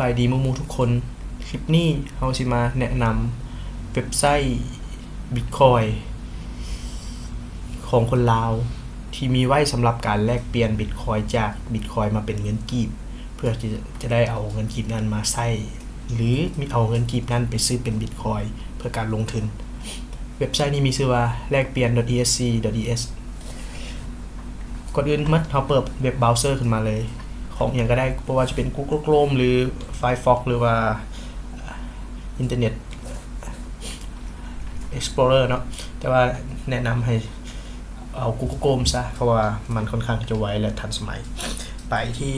บายดีหมู่ทุกคนคลิปนี้เราสิมาแนะนำเว็บไซต์ Bitcoin ของคนลาวที่มีไว้สำหรับการแลกเปลี่ยน Bitcoin จาก Bitcoin มาเป็นเงินกีบเพื่อจะได้เอาเงินกีบนั้นมาใช้หรือมีเอาเงินกีบนั้นไปซื้อเป็น Bitcoin เพื่อการลงทุนเว็บไซต์นี้มีชื่อว่าแลกเปลี่ยน .esc.es ก่อนอื่นเราเปิดเว็บเบราว์เซอร์ขึ้นมาเลยของอย่างก็ได้เพราะว่าจะเป็น Google Chrome หรือ Firefox หรือว่า Internet Explorer เนาะแต่ว่าแนะนำให้เอา Google Chrome ซะเพราะว่ามันค่อนข้างจะไวและทันสมัยไปที่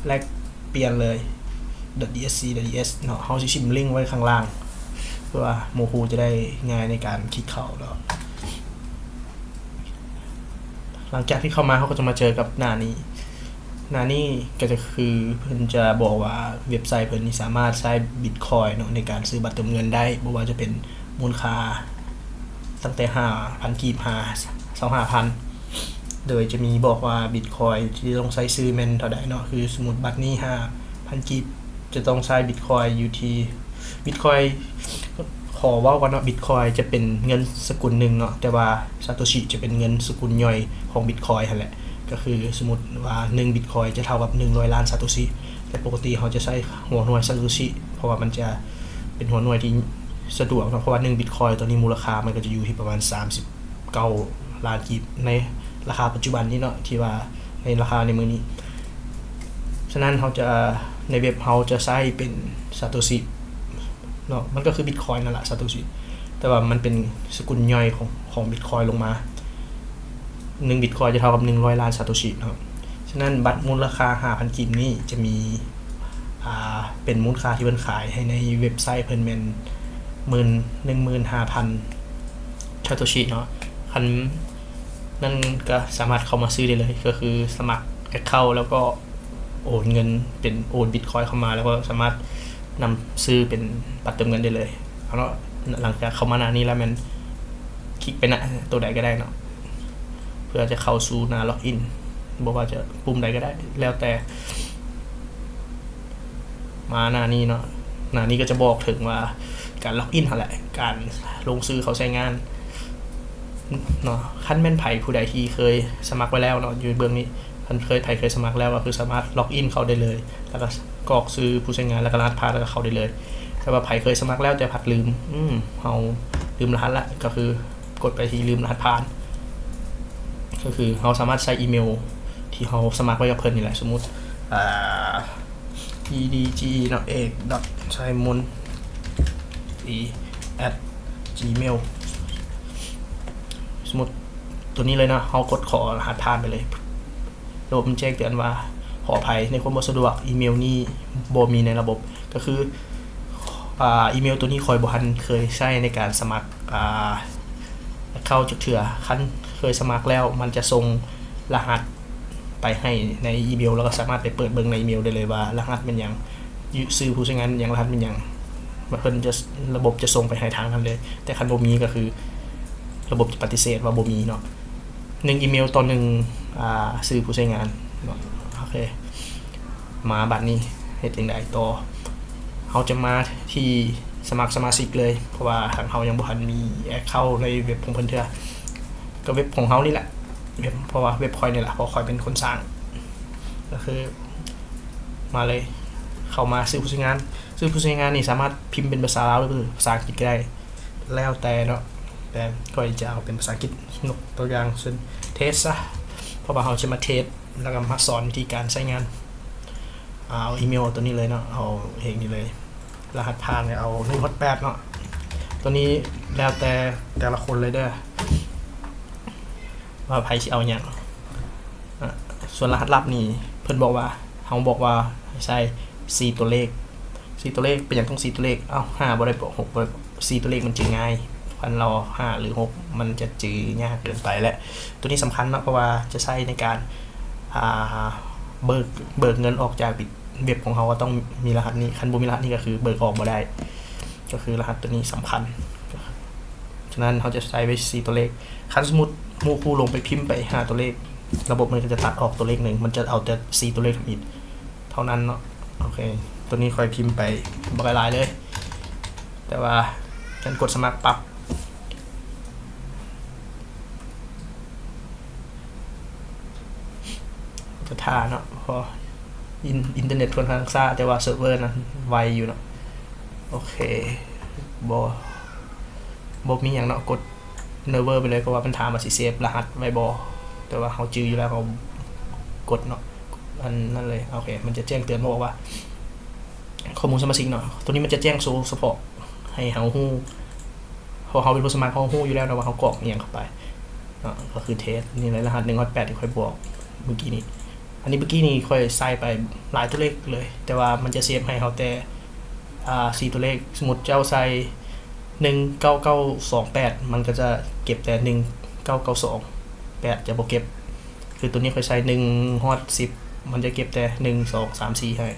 แลกเปลี่ยนเลย .esc.es เนาะเราจะชิมลิงก์ไว้ข้างล่างเพื่อว่าโมคูจะได้ง่ายในการคลิกเข้าแล้วหลังจากที่เข้ามาเขาก็จะมาเจอกับหน้านี้ก็จะคือเพิ่นจะบอกว่าเว็บไซต์เพิ่นนี่สามารถใช้ Bitcoin เนาะในการซื้อบัตรเติมเงินได้บ่ว่าจะเป็นมูลค่าตั้งแต่ 5,000 กีบ25,000โดยจะมีบอกว่า Bitcoin ที่ต้องใช้ซื้อแม่นเท่าใดเนาะคือสมมุติบัตรนี้ 5,000 กีบจะต้องใช้ Bitcoin อยู่ที่ Bitcoin ขอว่าก่อนเนาะ Bitcoin จะเป็นเงินสกุลหนึ่งเนาะแต่ว่า Satoshi จะเป็นเงินสกุลย่อยของ Bitcoin นั่นแหละก็คือสมมุติว่า1 Bitcoin จะเท่ากับ100ล้าน Satoshi แต่ปกติเขาจะใช้หัวหน่วย Satoshi เพราะว่ามันจะเป็นหัวหน่วยที่สะดวกเนาะเพราะว่า1 Bitcoin ตัวนี้มูลค่ามันก็จะอยู่ที่ประมาณ39ล้านกีบในราคาปัจจุบันนี้เนาะที่ว่าในราคาในมื้อนี้ฉะนั้นเขาจะในเว็บเขาจะใช้เป็น Satoshi เนาะมันก็คือ Bitcoin นั่นแหละ Satoshi แต่ว่ามันเป็นสกุลย่อยของ Bitcoin ลงมา1 Bitcoin จะเท่ากับ100ล้าน Satoshi เนาะฉะนั้นบัตรมูลค่า 5,000 กีบนี้จะมีเป็นมูลค่าที่เพิ่นขายให้ในเว็บไซต์เพิ่นแม่น15,000 Satoshi เนาะคันนั่นก็สามารถเข้ามาซื้อได้เลยก็คือสมัคร Account แล้วก็โอนเงินเป็นโอน Bitcoin เข้ามาแล้วก็สามารถนำซื้อเป็นบัตรเติมเงินได้เลยเนาะหลังจากเข้ามาหน้านี้แล้วมันคลิกไปนะตัวใดก็ได้เนาะเพื่อจะเข้าสู่หน้าล็อกอินบอกว่าจะปุ่มใดก็ได้แล้วแต่มาหน้านี้เนาะหน้านี้ก็จะบอกถึงว่าการล็อกอินแหละการลงซื้อเขาใช้งานเนาะขั้นแม่นไผผู้ใดที่เคยสมัครไว้แล้วเนาะอยู่เบื้องนี้ท่านเคยสมัครแล้วก็คือสามารถล็อกอินเข้าได้เลยแล้วก็กรอกซื้อผู้ใช้งานแล้วก็รหัสผ่านแล้วก็เข้าได้เลยแต่ว่าไผเคยสมัครแล้วแต่ผัดลืมเฮาลืมรหัสละก็คือกดไปที่ลืมรหัสผ่านก็คือเฮาสามารถใช้อีเมลที่เฮาสมัครไว้กับเพิ่นนี่แหละสมมุติedg เนาะ ek.simon@gmail สมมุติตัวนี้เลยนะเฮากดขอรหัสผ่านไปเลยระบบมันแจ้งเตือนว่าขออภัยในความบ่สะดวกอีเมลนี้บ่มีในระบบก็คืออีเมลตัวนี้คอยบ่ทันเคยใช้ในการสมัครเข้าจักเทื่อคันเคยสมัครแล้วมันจะส่งรหัสไปให้ในอีเมลแล้วก็สามารถไปเปิดเบิ่งในอีเมลได้เลยว่ารหัสเป็นหยังชื่อผู้ใช้งานอย่างรหัสเป็นหยังเพิ่นจะระบบจะส่งไปให้ทางนั้นเลยแต่คันบ่มีก็คือระบบจะปฏิเสธว่าบ่มีเนาะ1อีเมลต่อ1ชื่อผู้ใช้งานเนาะโอเคมาบัดนี้เฮ็ดจังได๋ต่อเฮาจะมาที่สมัครสมาชิกเลยเพราะว่าทางเฮายังบ่ทันมีแอคเคาท์ในเว็บของเพิ่นเทื่อก็เว็บของเฮานี่แหละเพราะว่าเว็บคอยนี่แหละเพราะคอยเป็นคนสร้างก็คือมาเลยเข้ามาซื้อผู้ใช้งานนี่สามารถพิมพ์เป็นภาษาลาวหรือภาษาอังกฤษก็ได้แล้วแต่เนาะแต่ก็จะเอาเป็นภาษาอังกฤษยกตัวอย่างเช่นเทสซะเพราะว่าเราจะมาเทสแล้วก็มาสอนวิธีการใช้งานเอาอีเมลตัวนี้เลยเนาะเอาเองนี่เลยรหัสผ่านเนี่ยเอา168เนาะตัวนี้แล้วแต่ละคนเลยเด้อว่าไผสิเอาหยังส่วนรหัสลับนี่เพิ่นบอกว่าเฮาบอกว่าใช้4ตัวเลขเป็นหยังต้อง4ตัวเลข5บ่ได้บอก6บ่ได้4ตัวเลขมันจื้อง่ายพันเรา5หรือ6มันจะจื้อยากเกินไปและตัวนี้สำคัญเนาะเพราะว่าจะใช้ในการเบิกเงินออกจากเว็บของเฮาก็ต้องมีรหัสนี้คันบ่มีรหัสนี้ก็คือเบิกออกบ่ได้ก็คือรหัสตัวนี้สำคัญฉะนั้นเขาจะใช้ไว้4ตัวเลขคันสมมุติหมู่ผู้ลงไปพิมพ์ไป5ตัวเลขระบบมันก็จะตัดออกตัวเลข1มันจะเอาแต่4ตัวเลขอีกเท่านั้นเนาะ โอเคตัวนี้ค่อยพิมพ์ไปบกหลายเลย แต่ว่าฉันกดสมัครปั๊บจะท่าเนาะพออินเทอร์เน็ตค่อนข้างช้าแต่ว่าเซิร์ฟเวอร์นั้นไวอยู่เนาะโอเคบมีอย่างเนาะกดเนเวอร์ไปเลยเพราะว่ามันถามมาสิเซฟรหัสไว้บอแต่ว่าเขาจื้ออยู่แล้วเขากดเนาะอันนั่นเลยโอเคมันจะแจ้งเตือนบอกว่าข้อมูลสมาชิกเนาะตัวนี้มันจะแจ้งโซ่สปอร์ตให้เขาฮู้พอเขาเป็นผู้สมัครเขาฮู้อยู่แล้วนะว่าเขากรอกอย่างเข้าไปก็คือเทสนี่เลยรหัส108ที่ค่อยบอกเมื่อกี้นี้อันนี้เมื่อกี้นี้ค่อยใส่ไปหลายตัวเลขเลยแต่ว่ามันจะเซฟให้เขาแต่4ตัวเลขสมมติเจ้าใส่19928มันก็จะเก็บแต่19928จะบ่เก็บคือตัวนี้ค่อยใส่1ฮอด10มันจะเก็บแต่1 2 3 4ให้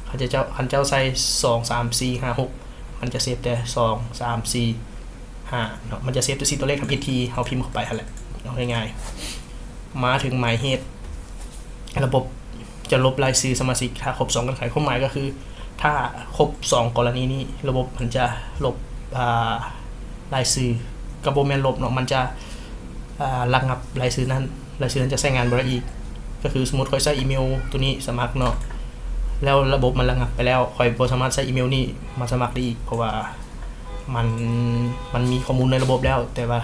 คันเจ้าใส่2 3 4 5 6มันจะเซฟแต่2 3 4 5เนาะมันจะเซฟตัว4ตัวเลขทำ ET เฮาพิมพ์เข้าไปหั่นแหละเอาง่ายๆมาถึงหมายเหตุระบบจะลบรายชื่อสมาชิกถ้าครบ2กันไขความหมายก็คือถ้าครบ2กรณีนี้ระบบมันจะลบรายชื่อกระบบแม่นลบเนาะมันจะระงับรายชื่อนั้นจะใช้งานบ่ได้อีกก็คือสมมุติค่อยใช้อีเมลตัวนี้สมัครเนาะแล้วระบบมันระงับไปแล้วค่อยบ่สามารถใช้อีเมลนี้มาสมัครได้อีกเพราะว่ามันมีข้อมูลในระบบแล้วแต่ว่า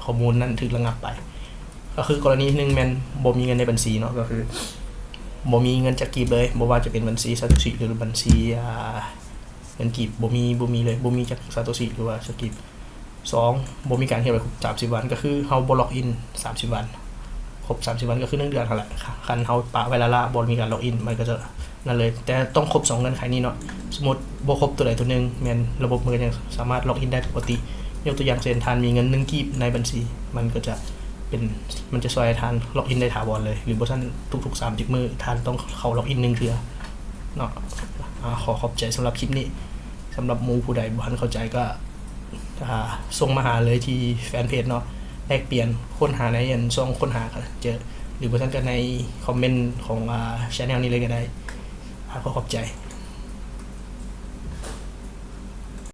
ข้อมูลนั้นถูกระงับไปก็คือกรณีนึงแม่นบ่มีเงินในบัญชีเนาะก็คือบ่มีเงินจะกีบเลยบ่ว่าจะเป็นบัญชีซาโตชิหรือบัญชีเงินกีบบ่มีเลยบ่มีจากซาโตชิหรือว่าสกีบ2บ่มีการเฮ็ดไว้ครบ30วันก็คือเฮาบ่ล็อกอิน30วันครบ30วันก็คือ1เดือนนั่นแหละคันเฮาปะไว้ละบ่มีการล็อกอินมันก็จะนั่นเลยแต่ต้องครบ2เงื่อนไขนี้เนาะสมมุติบ่ครบตัวใดตัวนึงแม่นระบบมันยังสามารถล็อกอินได้ปกติยกตัวอย่างเช่นท่านมีเงิน1กีบในบัญชีมันจะช่วยให้ท่านล็อกอินได้ถาวรเลยหรือบ่ซั่นทุกๆ30มื้อท่านต้องเข้าล็อกอิน1เทื่อเนาะขอขอบใจสำหรับคลิปนี้สำหรับหมู่ผู้ใดบ่ทันเข้าใจก็ส่งมาหาเลยที่แฟนเพจเนาะแลกเปลี่ยนค้นหาในช่องค้นหาก็เจอหรือบ่ซั่นก็ในคอมเมนต์ของchannel นี้เลยก็ได้ขอขอบใจ